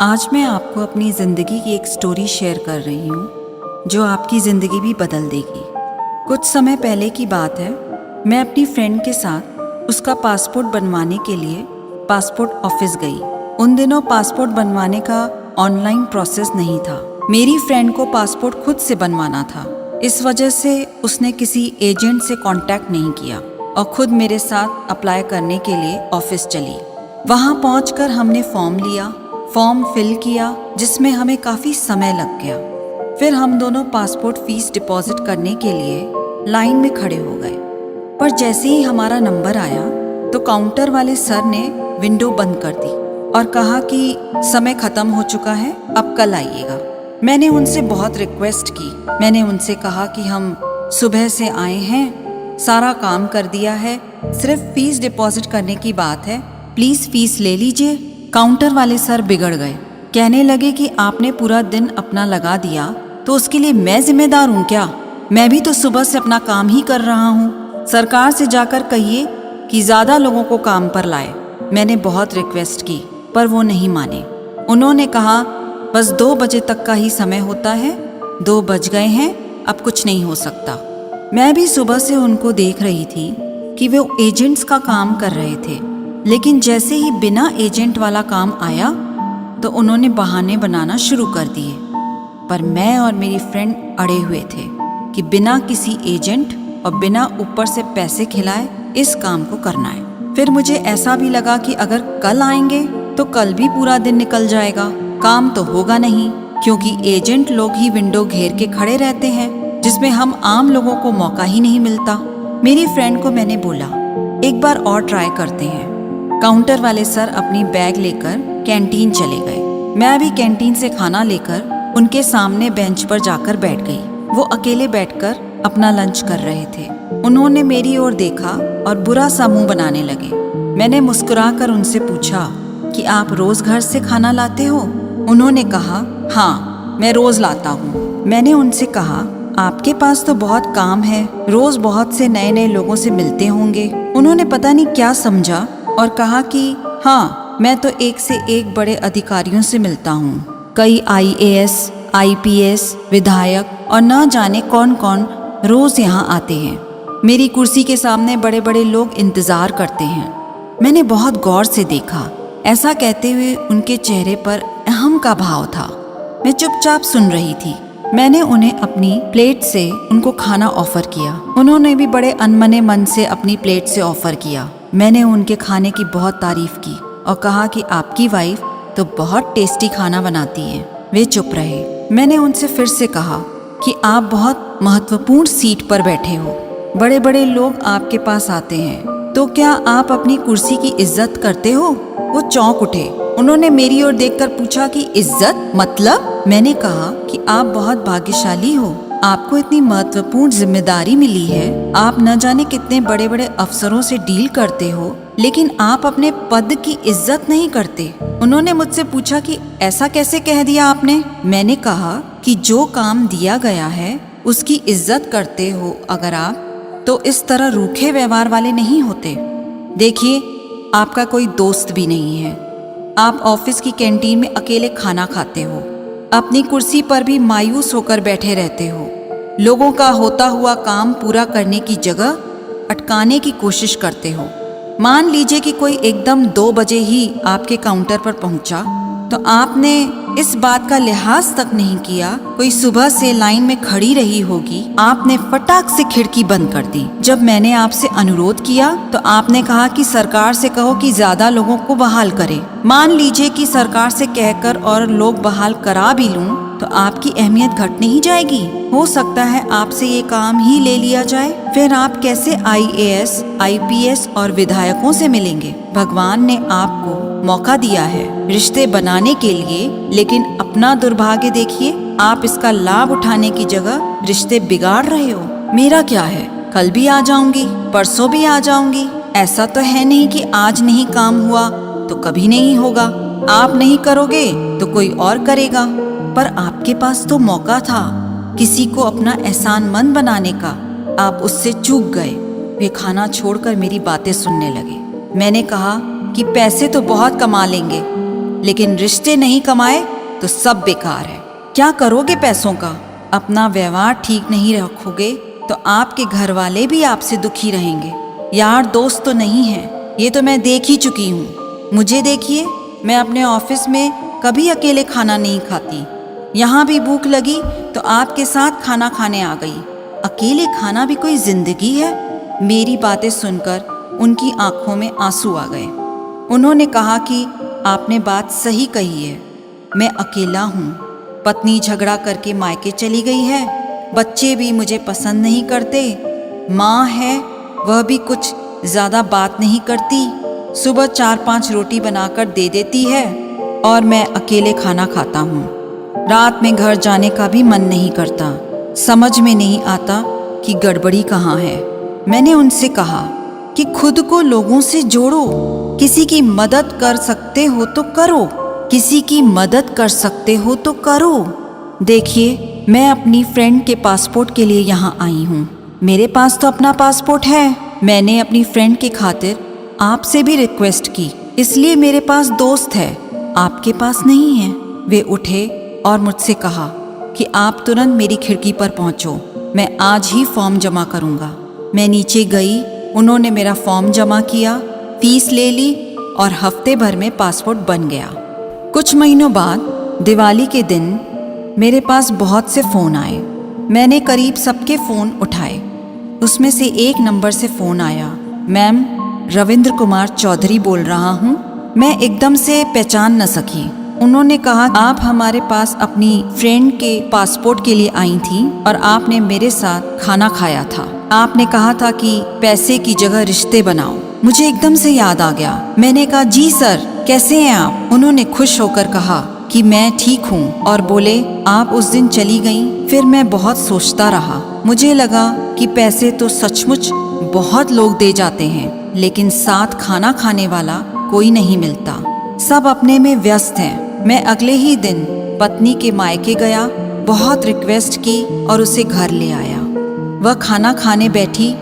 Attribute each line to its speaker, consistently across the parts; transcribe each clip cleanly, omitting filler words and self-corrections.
Speaker 1: आज मैं आपको अपनी ज़िंदगी की एक स्टोरी शेयर कर रही हूँ जो आपकी ज़िंदगी भी बदल देगी। कुछ समय पहले की बात है, मैं अपनी फ्रेंड के साथ उसका पासपोर्ट बनवाने के लिए पासपोर्ट ऑफिस गई। उन दिनों पासपोर्ट बनवाने का ऑनलाइन प्रोसेस नहीं था। मेरी फ्रेंड को पासपोर्ट खुद से बनवाना था, इस वजह से उसने किसी एजेंट से कांटेक्ट नहीं किया और खुद मेरे साथ अप्लाई करने के लिए ऑफिस चली। वहाँ पहुँचकर हमने फॉर्म फिल किया जिसमें हमें काफ़ी समय लग गया। फिर हम दोनों पासपोर्ट फीस डिपॉजिट करने के लिए लाइन में खड़े हो गए, पर जैसे ही हमारा नंबर आया तो काउंटर वाले सर ने विंडो बंद कर दी और कहा कि समय ख़त्म हो चुका है, अब कल आइएगा। मैंने उनसे बहुत रिक्वेस्ट की। मैंने उनसे कहा कि हम सुबह से आए हैं, सारा काम कर दिया है, सिर्फ फीस डिपॉजिट करने की बात है, प्लीज़ फीस ले लीजिए। काउंटर वाले सर बिगड़ गए, कहने लगे कि आपने पूरा दिन अपना लगा दिया तो उसके लिए मैं जिम्मेदार हूँ क्या? मैं भी तो सुबह से अपना काम ही कर रहा हूँ। सरकार से जाकर कहिए कि ज़्यादा लोगों को काम पर लाए। मैंने बहुत रिक्वेस्ट की पर वो नहीं माने। उन्होंने कहा बस 2 बजे तक का ही समय होता है, 2 बज गए हैं, अब कुछ नहीं हो सकता। मैं भी सुबह से उनको देख रही थी कि वो एजेंट्स का काम कर रहे थे, लेकिन जैसे ही बिना एजेंट वाला काम आया तो उन्होंने बहाने बनाना शुरू कर दिए। पर मैं और मेरी फ्रेंड अड़े हुए थे कि बिना किसी एजेंट और बिना ऊपर से पैसे खिलाए इस काम को करना है। फिर मुझे ऐसा भी लगा कि अगर कल आएंगे तो कल भी पूरा दिन निकल जाएगा, काम तो होगा नहीं, क्योंकि एजेंट लोग ही विंडो घेर के खड़े रहते हैं जिसमें हम आम लोगों को मौका ही नहीं मिलता। मेरी फ्रेंड को मैंने बोला एक बार और ट्राई करते हैं। काउंटर वाले सर अपनी बैग लेकर कैंटीन चले गए। मैं भी कैंटीन से खाना लेकर उनके सामने बेंच पर जाकर बैठ गई। वो अकेले बैठकर अपना लंच कर रहे थे। उन्होंने मेरी ओर देखा और बुरा सा मुंह बनाने लगे। मैंने मुस्कुराकर उनसे पूछा कि आप रोज घर से खाना लाते हो? उन्होंने कहा हाँ, मैं रोज लाता हूँ। मैंने उनसे कहा आपके पास तो बहुत काम है, रोज बहुत से नए नए लोगों से मिलते होंगे। उन्होंने पता नहीं क्या समझा और कहा कि हाँ, मैं तो एक से एक बड़े अधिकारियों से मिलता हूँ। कई IAS, IPS, विधायक और न जाने कौन कौन रोज यहाँ आते हैं। मेरी कुर्सी के सामने बड़े बड़े लोग इंतजार करते हैं। मैंने बहुत गौर से देखा। ऐसा कहते हुए उनके चेहरे पर अहम का भाव था। मैं चुपचाप सुन रही थी। मैंने उन्हें अपनी प्लेट से उनको खाना ऑफर किया। उन्होंने भी बड़े अनमने मन से अपनी प्लेट से ऑफर किया। मैंने उनके खाने की बहुत तारीफ की और कहा कि आपकी वाइफ तो बहुत टेस्टी खाना बनाती है। वे चुप रहे। मैंने उनसे फिर से कहा कि आप बहुत महत्वपूर्ण सीट पर बैठे हो, बड़े बड़े लोग आपके पास आते हैं, तो क्या आप अपनी कुर्सी की इज्जत करते हो? वो चौंक उठे। उन्होंने मेरी ओर देखकर पूछा कि इज्जत मतलब? मैंने कहा कि आप बहुत भाग्यशाली हो, आपको इतनी महत्वपूर्ण जिम्मेदारी मिली है। आप न जाने कितने बड़े बड़े अफसरों से डील करते हो, लेकिन आप अपने पद की इज्जत नहीं करते। उन्होंने मुझसे पूछा कि ऐसा कैसे कह दिया आपने? मैंने कहा कि जो काम दिया गया है उसकी इज्जत करते हो अगर आप, तो इस तरह रूखे व्यवहार वाले नहीं होते। देखिए, आपका कोई दोस्त भी नहीं है। आप ऑफिस की कैंटीन में अकेले खाना खाते हो, अपनी कुर्सी पर भी मायूस होकर बैठे रहते हो। लोगों का होता हुआ काम पूरा करने की जगह अटकाने की कोशिश करते हो। मान लीजिए कि कोई एकदम 2 बजे ही आपके काउंटर पर पहुंचा तो आपने इस बात का लिहाज तक नहीं किया। कोई सुबह से लाइन में खड़ी रही होगी, आपने फटाक से खिड़की बंद कर दी। जब मैंने आपसे अनुरोध किया तो आपने कहा कि सरकार से कहो कि ज्यादा लोगों को बहाल करे। मान लीजिए कि सरकार से कहकर और लोग बहाल करा भी लूं तो आपकी अहमियत घट नहीं जाएगी। हो सकता है आपसे ये काम ही ले लिया जाए। फिर आप कैसे IAS, IPS और विधायकों से मिलेंगे? भगवान ने आपको मौका दिया है रिश्ते बनाने के लिए, लेकिन अपना दुर्भाग्य देखिए, आप इसका लाभ उठाने की जगह रिश्ते बिगाड़ रहे हो। मेरा क्या है, कल भी आ जाऊंगी, परसों भी आ जाऊंगी। ऐसा तो है नहीं कि आज नहीं काम हुआ तो कभी नहीं होगा। आप नहीं करोगे तो कोई और करेगा। पर आपके पास तो मौका था किसी को अपना एहसानमंद बनाने का, आप उससे चूक गए। वे खाना छोड़कर मेरी बातें सुनने लगे। मैंने कहा कि पैसे तो बहुत कमा लेंगे, लेकिन रिश्ते नहीं कमाए तो सब बेकार है। क्या करोगे पैसों का? अपना व्यवहार ठीक नहीं रखोगे तो आपके घर वाले भी आपसे दुखी रहेंगे। यार दोस्त तो नहीं है, ये तो मैं देख ही चुकी हूँ। मुझे देखिए, मैं अपने ऑफिस में कभी अकेले खाना नहीं खाती। यहाँ भी भूख लगी तो आपके साथ खाना खाने आ गई। अकेले खाना भी कोई जिंदगी है? मेरी बातें सुनकर उनकी आंखों में आंसू आ गए। उन्होंने कहा कि आपने बात सही कही है, मैं अकेला हूँ। पत्नी झगड़ा करके मायके चली गई है, बच्चे भी मुझे पसंद नहीं करते, माँ है वह भी कुछ ज़्यादा बात नहीं करती, सुबह 4-5 रोटी बनाकर दे देती है और मैं अकेले खाना खाता हूँ। रात में घर जाने का भी मन नहीं करता। समझ में नहीं आता कि गड़बड़ी कहाँ है। मैंने उनसे कहा कि खुद को लोगों से जोड़ो, किसी की मदद कर सकते हो तो करो, किसी की मदद कर सकते हो तो करो। देखिए, मैं अपनी फ्रेंड के पासपोर्ट के लिए यहाँ आई हूँ। मेरे पास तो अपना पासपोर्ट है। मैंने अपनी फ्रेंड के खातिर आपसे भी रिक्वेस्ट की, इसलिए मेरे पास दोस्त है, आपके पास नहीं है। वे उठे और मुझसे कहा कि आप तुरंत मेरी खिड़की पर पहुँचो, मैं आज ही फॉर्म जमा करूँगा। मैं नीचे गई, उन्होंने मेरा फॉर्म जमा किया, फीस ले ली और हफ्ते भर में पासपोर्ट बन गया। कुछ महीनों बाद दिवाली के दिन मेरे पास बहुत से फ़ोन आए। मैंने करीब सबके फ़ोन उठाए। उसमें से एक नंबर से फ़ोन आया। मैम, रविंद्र कुमार चौधरी बोल रहा हूँ। मैं एकदम से पहचान न सकी। उन्होंने कहा, आप हमारे पास अपनी फ्रेंड के पासपोर्ट के लिए आई थी और आपने मेरे साथ खाना खाया था। आपने कहा था कि पैसे की जगह रिश्ते बनाओ। मुझे एकदम से याद आ गया। मैंने कहा, जी सर, कैसे हैं आप? उन्होंने खुश होकर कहा कि मैं ठीक हूँ और बोले, आप उस दिन चली गईं। फिर मैं बहुत सोचता रहा। मुझे लगा कि पैसे तो सचमुच बहुत लोग दे जाते हैं, लेकिन साथ खाना खाने वाला कोई नहीं मिलता। सब अपने में व्यस्त हैं। मैं अगले ही दिन पत्नी के मायके गया, बहुत रिक्वेस्ट की और उसे घर ले आया। वह खाना खाने बैठी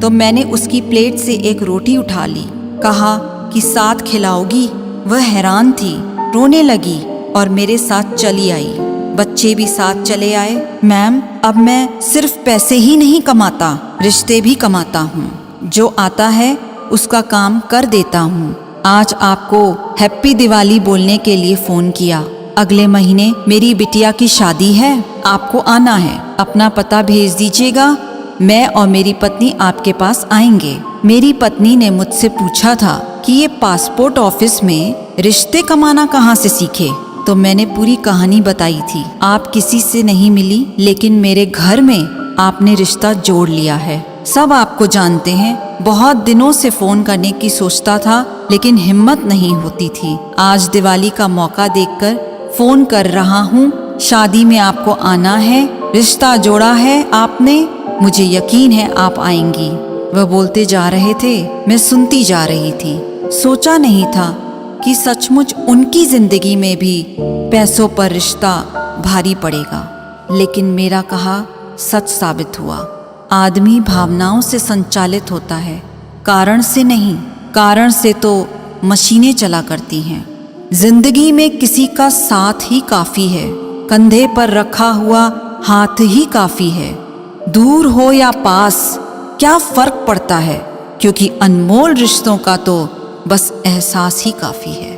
Speaker 1: तो मैंने उसकी प्लेट से एक रोटी उठा ली, कहा कि साथ खिलाओगी? वह हैरान थी, रोने लगी और मेरे साथ चली आई। बच्चे भी साथ चले आए। मैम, अब मैं सिर्फ पैसे ही नहीं कमाता, रिश्ते भी कमाता हूँ। जो आता है उसका काम कर देता हूँ। आज आपको हैप्पी दिवाली बोलने के लिए फ़ोन किया। अगले महीने मेरी बिटिया की शादी है, आपको आना है। अपना पता भेज दीजिएगा, मैं और मेरी पत्नी आपके पास आएंगे। मेरी पत्नी ने मुझसे पूछा था कि ये पासपोर्ट ऑफिस में रिश्ते कमाना कहाँ से सीखे, तो मैंने पूरी कहानी बताई थी। आप किसी से नहीं मिली, लेकिन मेरे घर में आपने रिश्ता जोड़ लिया है। सब आपको जानते हैं। बहुत दिनों से फ़ोन करने की सोचता था, लेकिन हिम्मत नहीं होती थी। आज दिवाली का मौका देखकर फ़ोन कर रहा हूँ। शादी में आपको आना है, रिश्ता जोड़ा है आपने, मुझे यकीन है आप आएंगी। वह बोलते जा रहे थे, मैं सुनती जा रही थी। सोचा नहीं था कि सचमुच उनकी जिंदगी में भी पैसों पर रिश्ता भारी पड़ेगा, लेकिन मेरा कहा सच साबित हुआ। आदमी भावनाओं से संचालित होता है, कारण से नहीं। कारण से तो मशीनें चला करती हैं। जिंदगी में किसी का साथ ही काफी है, कंधे पर रखा हुआ हाथ ही काफी है। दूर हो या पास क्या फर्क पड़ता है, क्योंकि अनमोल रिश्तों का तो बस एहसास ही काफी है।